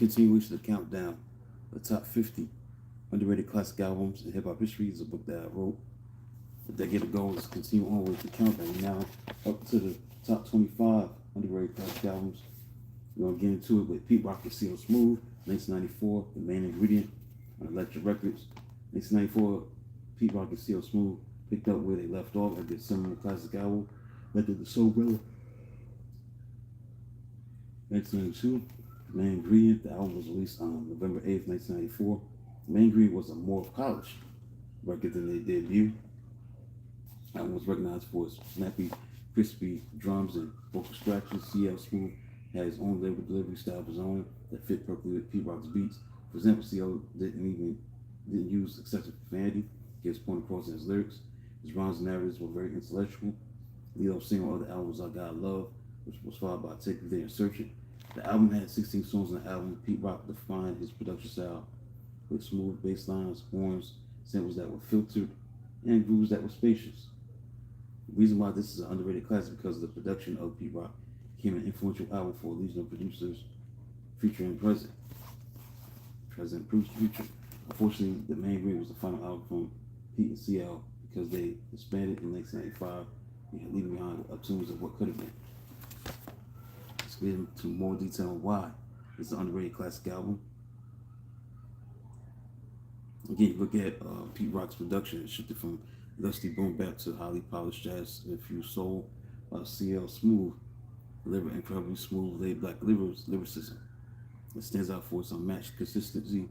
continuation of the countdown, the top 50 underrated classic albums in hip hop history is a book that I wrote a decade ago. Let's continue on with the countdown. We're now up to the top 25 underrated classic albums. We're gonna get into it with Pete Rock and CL Smooth, 1994, The Main Ingredient on Elektra Records. 1994, Pete Rock and CL Smooth picked up where they left off at their seminal classic album, Method the Soul Brother. 1992, The Main Ingredient. The album was released on November 8th, 1994. The Main Ingredient was a more polished record than their debut. The album was recognized for its snappy, crispy drums and vocal scratches. CL Smooth had his own lyrical delivery style of his own that fit perfectly with Pete Rock's beats. For example, CL didn't use excessive profanity, get his point across in his lyrics. His rhymes and narratives were very intellectual. Lead-off single on other albums, I Got Love, which was followed by Take You There and Search It. The album had 16 songs on the album. Pete Rock defined his production style with smooth bass lines, horns, samples that were filtered, and grooves that were spacious. The reason why this is an underrated classic because of the production of Pete Rock became an influential album for a legion of producers, future and present. Present proves future. Unfortunately, The Main Ingredient was the final album from Pete and CL because they disbanded in 1995 and leaving behind a tunes of what could have been. Let's get into more detail on why it's an underrated classic album. Again, you look at Pete Rock's production, it shifted from lusty boom bap to highly polished jazz infused soul. CL Smooth delivered incredibly smooth, laid back lyricism. It stands out for its unmatched consistency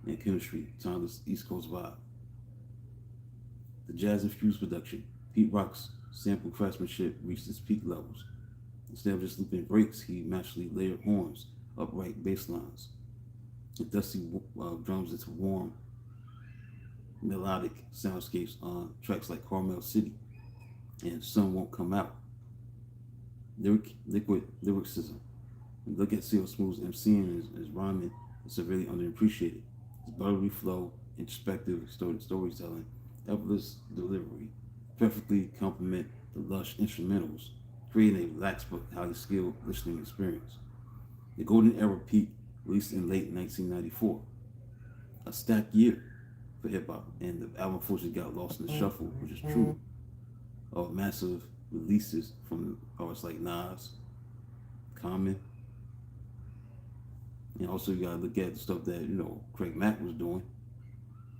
and chemistry, timeless East Coast vibe. The jazz-infused production, Pete Rock's sample craftsmanship reached its peak levels. Instead of just looping breaks, he naturally layered horns, upright bass lines, and dusty drums into warm, melodic soundscapes on tracks like Carmel City and Sun Won't Come Out. Liquid lyricism. And look at CL Smooth's MCing and his rhyming is severely underappreciated. His buttery flow, introspective storytelling, effortless delivery perfectly complement the lush instrumentals, creating a relaxed but highly skilled listening experience. The Golden Era peaked, released in late 1994. A stacked year for hip hop, and the album unfortunately got lost in the shuffle, which is true, of massive releases from artists like Nas, Common, and also you gotta look at the stuff that Craig Mack was doing.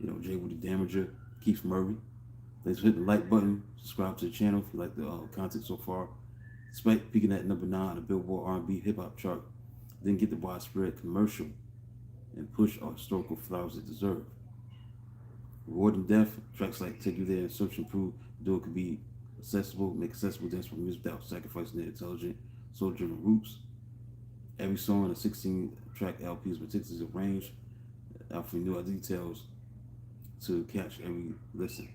J. Woody Damager, Keith Murray. Let's hit the like button, subscribe to the channel if you like the content so far. Despite peaking at number 9 on the Billboard R&B hip hop chart, didn't get the widespread commercial and push our historical flowers it deserved. Reward and Death, tracks like Take You There and Search and Prove the duo could be accessible, make accessible dance for music without sacrificing their intelligent, soul-driven roots. Every song on a 16-track LP is meticulously arranged, offering new details to catch every listen.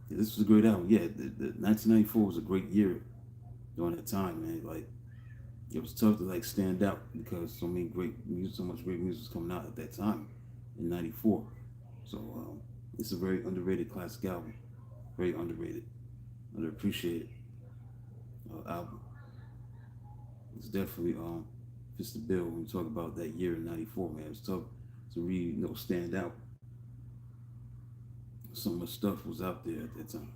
Yeah, this was a great album. Yeah, the 1994 was a great year during that time, man. Like, it was tough to stand out because so much great music was coming out at that time in '94. So it's a very underrated classic album, very underrated, underappreciated album. It's definitely fits the bill when we talk about that year in '94, man. It's tough to really stand out. So much stuff was out there at that time.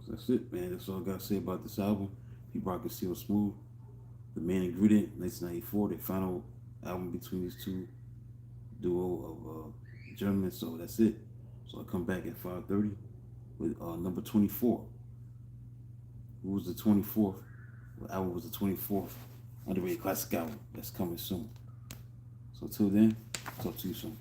So that's it, man. That's all I got to say about this album. Pete Rock and CL Smooth, The Main Ingredient, 1994, the final album between these two duo of gentlemen. So that's it. So I'll come back at 5:30 with number 24. Who was the 24th? The album was the 24th underrated classic album that's coming soon. So till then, talk to you soon.